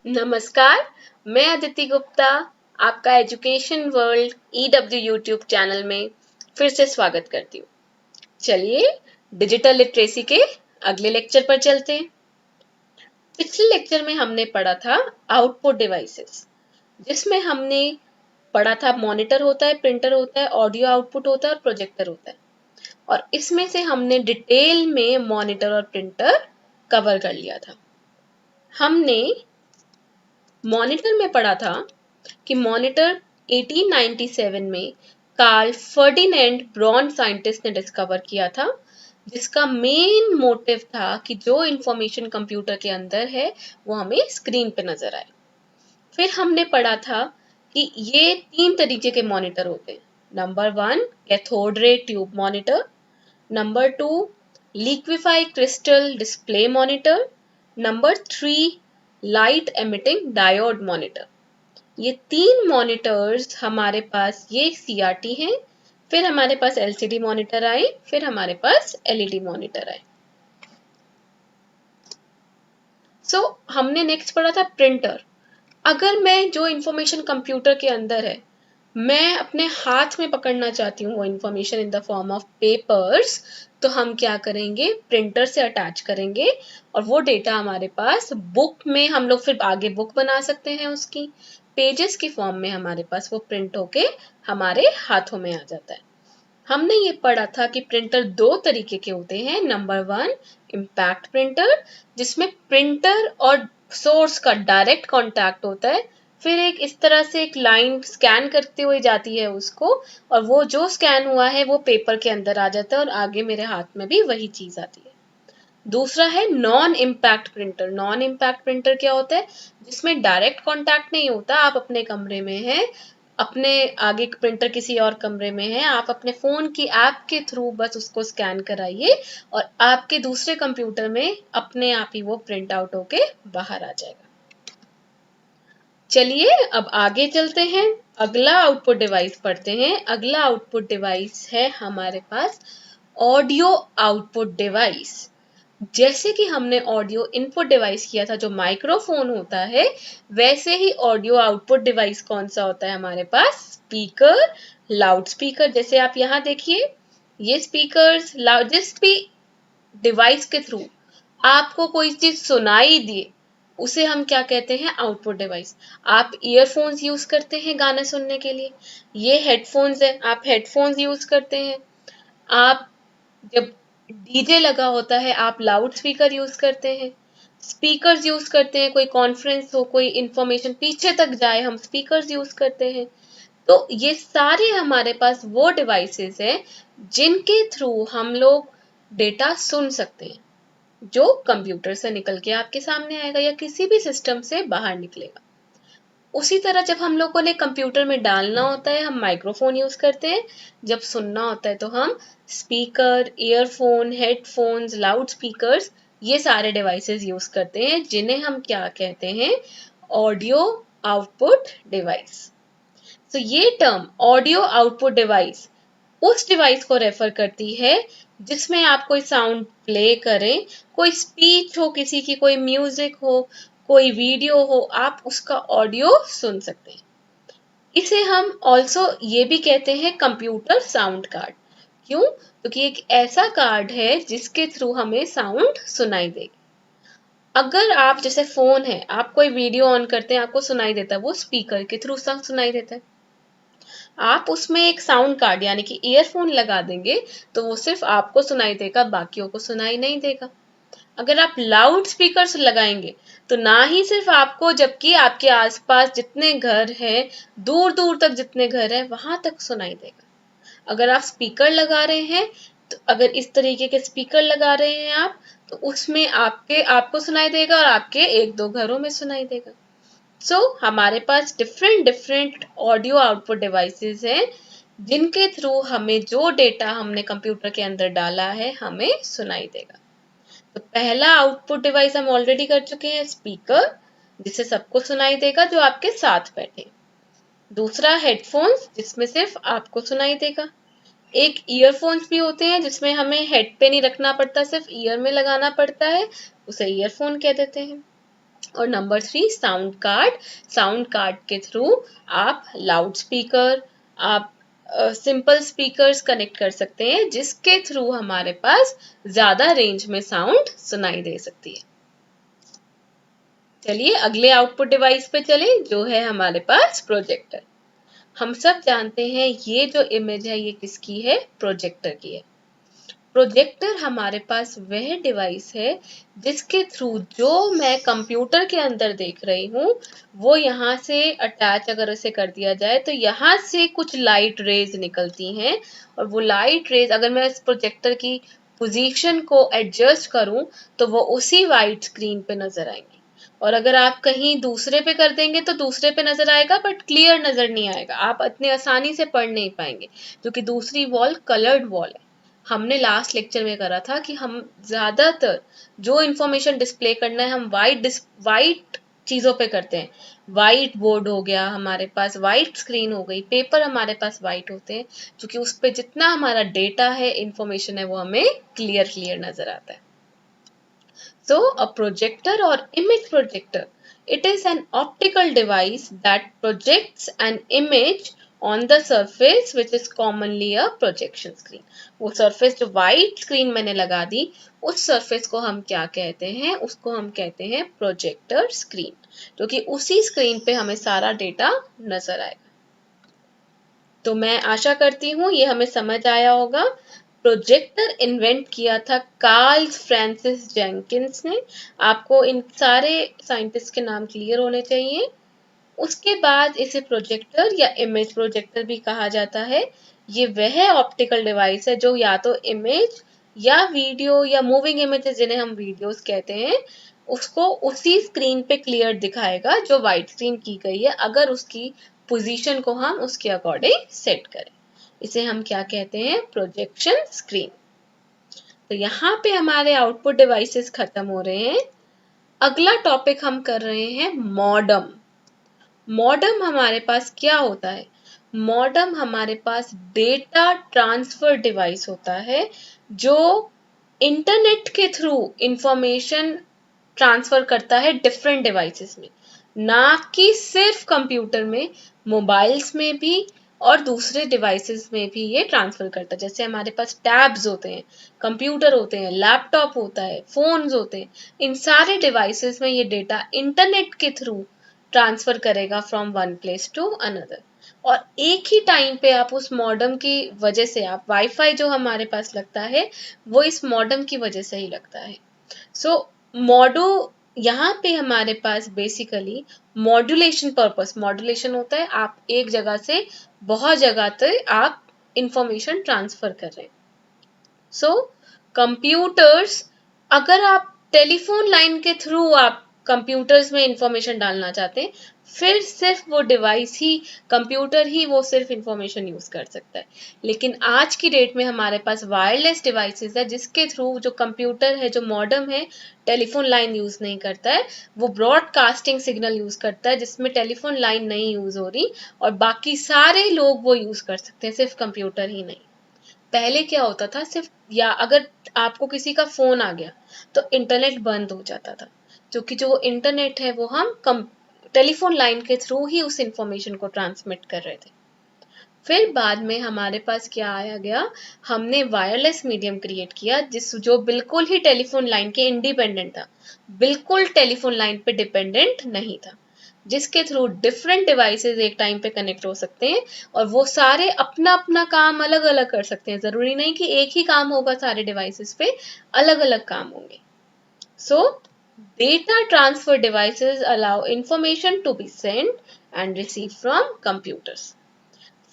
नमस्कार, मैं अदिति गुप्ता आपका education world EW YouTube channel में फिर से स्वागत करती हूँ। चलिए डिजिटल लिटरेसी के अगले लेक्चर पर चलते हैं। पिछले लेक्चर में हमने पढ़ा था आउटपुट डिवाइसेस, जिसमें हमने पढ़ा था मॉनिटर होता है, प्रिंटर होता है, ऑडियो आउटपुट होता है और प्रोजेक्टर होता है। और इसमें से हमने डिटेल में मॉनिटर और प्रिंटर कवर कर लिया था। हमने मॉनिटर में पढ़ा था कि मॉनिटर 1897 में कार्ल फर्डिनेंड ब्रॉन साइंटिस्ट ने डिस्कवर किया था, जिसका मेन मोटिव था कि जो इंफॉर्मेशन कंप्यूटर के अंदर है वो हमें स्क्रीन पे नजर आए। फिर हमने पढ़ा था कि ये 3 तरीके के मॉनिटर होते हैं। Number 1 cathode ray tube monitor, number 2 liquefy crystal display monitor, number 3 light emitting diode monitor. ये 3 मॉनिटर्स हमारे पास, ये सीआरटी हैं, फिर हमारे पास एलसीडी मॉनिटर आए, फिर हमारे पास एलईडी मॉनिटर आए। हमने नेक्स्ट पढ़ा था प्रिंटर। अगर मैं जो इंफॉर्मेशन कंप्यूटर के अंदर है मैं अपने हाथ में पकड़ना चाहती हूँ वो information in the form of papers, तो हम क्या करेंगे, प्रिंटर से अटैच करेंगे और वो डेटा हमारे पास बुक में, हम लोग फिर आगे बुक बना सकते हैं, उसकी पेजेस की फॉर्म में हमारे पास वो प्रिंट होके हमारे हाथों में आ जाता है। हमने ये पढ़ा था कि प्रिंटर 2 तरीके के होते हैं। नंबर 1 इम्पैक्ट प्रिंटर, जिसमें प्रिंटर और सोर्स का डायरेक्ट कांटेक्ट होता है। फिर एक इस तरह से एक लाइन स्कैन करते हुए जाती है उसको, और वो जो स्कैन हुआ है वो पेपर के अंदर आ जाता है और आगे मेरे हाथ में भी वही चीज आती है। दूसरा है non impact printer. Non impact printer क्या होता है, जिसमें डायरेक्ट कांटेक्ट नहीं होता। आप अपने कमरे में हैं, अपने आगे प्रिंटर किसी और कमरे में है, आप अपने फोन की ऐप के थ्रू बस उसको स्कैन कराइए और आपके दूसरे कंप्यूटर में अपने आप ही वो प्रिंट आउट होके बाहर आ जाएगा। चलिए अब आगे चलते हैं, अगला आउटपुट डिवाइस पढ़ते हैं। अगला आउटपुट डिवाइस है हमारे पास ऑडियो आउटपुट डिवाइस। जैसे कि हमने ऑडियो इनपुट डिवाइस किया था जो माइक्रोफोन होता है, वैसे ही ऑडियो आउटपुट डिवाइस कौन सा होता है हमारे पास, स्पीकर, लाउड स्पीकर। जैसे आप यहाँ देखिए, ये स्पीकर्स, जिस भी डिवाइस के थ्रू आपको कोई चीज सुनाई दे उसे हम क्या कहते हैं, आउटपुट डिवाइस। आप ईयरफोन्स यूज करते हैं गाना सुनने के लिए, ये हेडफोन्स है, आप हेडफोन्स यूज करते हैं। आप जब डीजे लगा होता है आप लाउड स्पीकर यूज करते हैं, स्पीकर्स यूज करते हैं, कोई कॉन्फ्रेंस हो, कोई इंफॉर्मेशन पीछे तक जाए, हम स्पीकर्स यूज करते हैं। तो ये सारे हमारे पास वो डिवाइसेस हैं जिनके थ्रू हम लोग डेटा सुन सकते हैं, जो कंप्यूटर से निकल के आपके सामने आएगा या किसी भी सिस्टम से बाहर निकलेगा। उसी तरह जब हम लोगों ने कंप्यूटर में डालना होता है हम माइक्रोफोन यूज करते हैं, जब सुनना होता है तो हम speaker, earphone, headphones, loud speakers, ये सारे डिवाइसेस यूज करते हैं, जिन्हें हम क्या कहते हैं, ऑडियो आउटपुट डिवाइस। तो ये टर्म ऑडियो आउटपुट डिवाइस उस डिवाइस को रेफर करती है जिसमें आप कोई साउंड प्ले करें, कोई स्पीच हो किसी की, कोई म्यूजिक हो, कोई वीडियो हो, आप उसका ऑडियो सुन सकते हैं। इसे हम ऑल्सो ये भी कहते हैं कंप्यूटर साउंड कार्ड। क्यों? क्योंकि एक ऐसा कार्ड है जिसके थ्रू हमें साउंड सुनाई देगी। अगर आप, जैसे फोन है, आप कोई वीडियो ऑन करते हैं आपको सुनाई देता है, वो स्पीकर के थ्रू सुनाई देता है। आप उसमें एक साउंड कार्ड यानी कि ईयरफोन लगा देंगे तो वो सिर्फ आपको सुनाई देगा, बाकियों को सुनाई नहीं देगा। अगर आप लाउड स्पीकर्स लगाएंगे तो ना ही सिर्फ आपको, जबकि आपके आसपास जितने घर हैं, दूर दूर तक जितने घर हैं वहां तक सुनाई देगा। अगर आप स्पीकर लगा रहे हैं, तो अगर इस तरीके के स्पीकर लगा रहे हैं आप, तो उसमें आपको सुनाई देगा और आपके 1-2 घरों में सुनाई देगा। हमारे पास different different audio output devices हैं जिनके थ्रू हमें जो डेटा हमने कंप्यूटर के अंदर डाला है हमें सुनाई देगा। तो पहला आउटपुट डिवाइस हम ऑलरेडी कर चुके हैं, स्पीकर, जिससे सबको सुनाई देगा जो आपके साथ बैठे। दूसरा हेडफोन्स, जिसमें सिर्फ आपको सुनाई देगा। एक ईयरफोन्स भी होते हैं जिसमें हमें हेड पे नहीं रखना पड़ता, सिर्फ ईयर में लगाना पड़ता है, उसे ईयरफोन कह देते हैं। और number 3 sound card. Sound card के थ्रू आप लाउड स्पीकर, आप सिंपल स्पीकर्स कनेक्ट कर सकते हैं, जिसके थ्रू हमारे पास ज्यादा रेंज में साउंड सुनाई दे सकती है। चलिए अगले आउटपुट डिवाइस पे चले, जो है हमारे पास प्रोजेक्टर। हम सब जानते हैं ये जो इमेज है ये किसकी है, प्रोजेक्टर की है। प्रोजेक्टर हमारे पास वह डिवाइस है जिसके थ्रू जो मैं कंप्यूटर के अंदर देख रही हूँ वो यहाँ से अटैच अगर उसे कर दिया जाए तो यहाँ से कुछ लाइट रेज निकलती हैं, और वो लाइट रेज अगर मैं इस प्रोजेक्टर की पोजीशन को एडजस्ट करूँ तो वो उसी वाइट स्क्रीन पे नजर आएंगी। और अगर आप कहीं दूसरे पे कर देंगे तो दूसरे पे नजर आएगा, बट क्लियर नजर नहीं आएगा, आप इतनी आसानी से पढ़ नहीं पाएंगे, क्योंकि दूसरी वॉल कलर्ड वॉल है। हमने लास्ट लेक्चर में करा था कि हम ज्यादातर जो इंफॉर्मेशन डिस्प्ले करना है हम वाइट चीजों पे करते हैं। वाइट बोर्ड हो गया हमारे पास, वाइट स्क्रीन हो गई, पेपर हमारे पास वाइट होते हैं, क्योंकि उस पे जितना हमारा डेटा है, इंफॉर्मेशन है, वो हमें क्लियर क्लियर नजर आता है। So a projector or image projector, it is an optical device that projects an image on the surface which is commonly a projection screen. वो surface जो white screen मैंने लगा दी, उस surface को हम क्या कहते हैं, उसको हम कहते हैं projector screen, क्योंकि उसी screen पे हमें सारा डेटा नजर आएगा। तो मैं आशा करती हूँ ये हमें समझ आया होगा। प्रोजेक्टर इन्वेंट किया था कार्ल फ्रांसिस जेंकिंस ने। आपको इन सारे साइंटिस्ट के नाम क्लियर होने चाहिए। उसके बाद इसे प्रोजेक्टर या इमेज प्रोजेक्टर भी कहा जाता है। ये वह ऑप्टिकल डिवाइस है जो या तो इमेज या वीडियो या मूविंग इमेजेस, जिन्हें हम वीडियोस कहते हैं, उसको उसी स्क्रीन पे क्लियर दिखाएगा जो वाइट स्क्रीन की गई है, अगर उसकी पोजीशन को हम उसके अकॉर्डिंग सेट करें। इसे हम क्या कहते हैं, प्रोजेक्शन स्क्रीन। तो यहाँ पे हमारे आउटपुट डिवाइसेस खत्म हो रहे हैं। अगला टॉपिक हम कर रहे हैं मॉडम। मॉडम हमारे पास क्या होता है, मॉडम हमारे पास डेटा ट्रांसफर डिवाइस होता है जो इंटरनेट के थ्रू इंफॉर्मेशन ट्रांसफर करता है डिफरेंट डिवाइसेस में, ना कि सिर्फ कंप्यूटर में, मोबाइल्स में भी और दूसरे डिवाइसेस में भी ये ट्रांसफर करता है। जैसे हमारे पास टैब्स होते हैं, कंप्यूटर होते हैं, लैपटॉप होता है, फोन्स होते हैं, इन सारे डिवाइसेस में ये डेटा इंटरनेट के थ्रू ट्रांसफर करेगा from one place to another. और एक ही टाइम पे आप उस मॉडम की वजह से, आप वाईफाई जो हमारे पास लगता है वो इस मॉडम की वजह से ही लगता है। सो मॉडो यहाँ पे हमारे पास बेसिकली मॉड्यूलेशन पर्पस, मॉड्यूलेशन होता है आप एक जगह से बहुत जगह तक आप इंफॉर्मेशन ट्रांसफर कर रहे हैं। सो कंप्यूटर्स, अगर आप टेलीफोन लाइन के थ्रू आप कंप्यूटर्स में इंफॉर्मेशन डालना चाहते हैं, फिर सिर्फ वो डिवाइस ही, कंप्यूटर ही वो सिर्फ इंफॉर्मेशन यूज कर सकता है। लेकिन आज की डेट में हमारे पास वायरलेस डिवाइसेस है जिसके थ्रू जो कंप्यूटर है, जो मॉडम है, टेलीफोन लाइन यूज नहीं करता है, वो ब्रॉडकास्टिंग सिग्नल यूज करता है जिसमें टेलीफोन लाइन नहीं यूज हो रही, और बाकी सारे लोग वो यूज कर सकते हैं, सिर्फ कंप्यूटर ही नहीं। पहले क्या होता था, सिर्फ या अगर आपको किसी का फोन आ गया तो इंटरनेट बंद हो जाता था, क्योंकि जो इंटरनेट है वो हम टेलीफोन लाइन के थ्रू ही उस इंफॉर्मेशन को ट्रांसमिट कर रहे थे। फिर बाद में हमारे पास क्या आया गया, हमने वायरलेस मीडियम क्रिएट किया जिस जो बिल्कुल ही टेलीफोन लाइन के इंडिपेंडेंट था, बिल्कुल टेलीफोन लाइन पे डिपेंडेंट नहीं था, जिसके थ्रू डिफरेंट डिवाइसेस एक टाइम पे कनेक्ट हो सकते हैं और वो सारे अपना अपना काम अलग अलग कर सकते हैं। जरूरी नहीं कि एक ही काम होगा सारे डिवाइसेस पे, अलग अलग काम होंगे। So data transfer devices allow information to be send and receive from computers.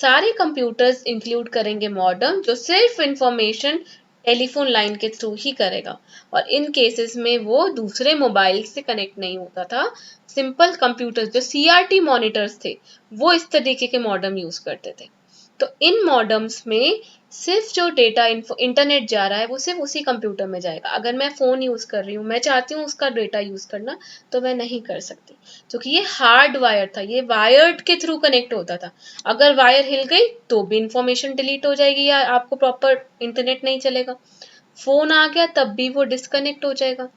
सारे कंप्यूटर्स इंक्लूड करेंगे मॉडम, जो सिर्फ इंफॉर्मेशन टेलीफोन लाइन के थ्रू ही करेगा, और इन केसेस में वो दूसरे मोबाइल से कनेक्ट नहीं होता था। सिंपल कंप्यूटर्स जो सीआरटी मॉनिटर्स थे वो इस तरीके के मॉडम यूज करते थे। तो इन मॉडम्स में सिर्फ जो डेटा इंटरनेट जा रहा है वो सिर्फ उसी कंप्यूटर में जाएगा। अगर मैं फोन यूज कर रही हूँ, मैं चाहती हूँ उसका डेटा यूज करना, तो मैं नहीं कर सकती, क्योंकि ये हार्ड वायर था, ये वायर्ड के थ्रू कनेक्ट होता था। अगर वायर हिल गई तो भी इंफॉर्मेशन डिलीट हो जाएगी या आपको प्रॉपर इंटरनेट नहीं चलेगा। फोन आ गया तब भी वो डिस्कनेक्ट हो जाएगा।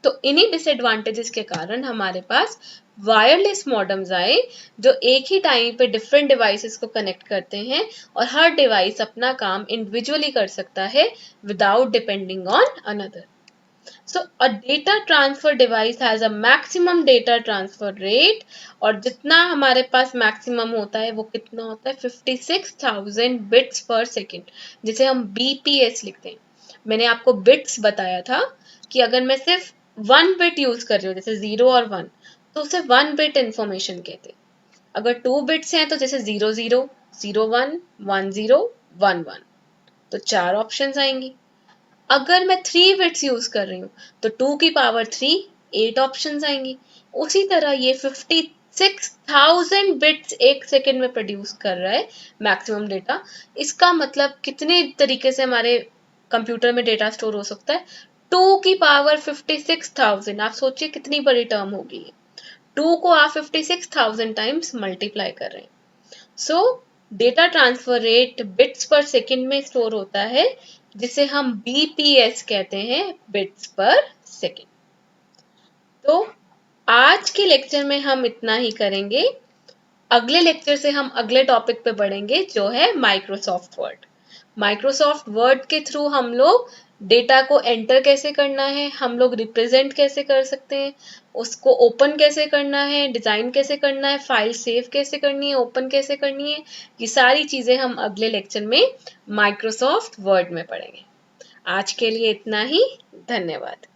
तो इन्हीं डिसएडवांटेजेस के कारण हमारे पास वायरलेस मॉडेम्स आए, जो एक ही टाइम पे डिफरेंट डिवाइसेस को कनेक्ट करते हैं और हर डिवाइस अपना काम इंडिविजुअली कर सकता है without depending on another. So a data transfer device has a maximum data transfer rate, और जितना हमारे पास मैक्सिमम होता है वो कितना होता है 56,000 बिट्स पर सेकेंड, जिसे हम BPS लिखते हैं. मैंने आपको बिट्स बताया था कि अगर मैं सिर्फ 1 बिट यूज कर रही हूँ जैसे 0 और 1, तो उसे 1 बिट इंफॉर्मेशन कहते हैं. अगर 2 बिट्स हैं तो जैसे 00, 01, 10, 11, तो 4 ऑप्शंस आएंगी. अगर मैं 3 बिट्स यूज कर रही हूँ तो 2 की पावर 3 8 ऑप्शंस आएंगी. उसी तरह ये 56,000 बिट्स एक सेकेंड में प्रोड्यूस कर रहा है मैक्सिमम डेटा. इसका मतलब कितने तरीके से हमारे कंप्यूटर में डेटा स्टोर हो सकता है? 2 की पावर 56,000. आप सोचिए कितनी बड़ी टर्म होगी ये. 2 को आप 56,000 टाइम्स मल्टीप्लाई कर रहे हैं. सो डेटा ट्रांसफर रेट बिट्स पर सेकेंड में स्टोर होता है, जिसे हम BPS कहते हैं, बिट्स पर सेकेंड. तो आज के लेक्चर में हम इतना ही करेंगे. अगले लेक्चर से हम अगले टॉपिक पे बढ़ेंगे जो है माइक्रोसॉफ्ट वर्ड. माइक्रोसॉफ्ट वर्ड के थ्रू हम लोग डेटा को एंटर कैसे करना है, हम लोग रिप्रेजेंट कैसे कर सकते हैं, उसको ओपन कैसे करना है, डिजाइन कैसे करना है, फाइल सेव कैसे करनी है, ओपन कैसे करनी है, ये सारी चीजें हम अगले लेक्चर में माइक्रोसॉफ्ट वर्ड में पढ़ेंगे. आज के लिए इतना ही. धन्यवाद.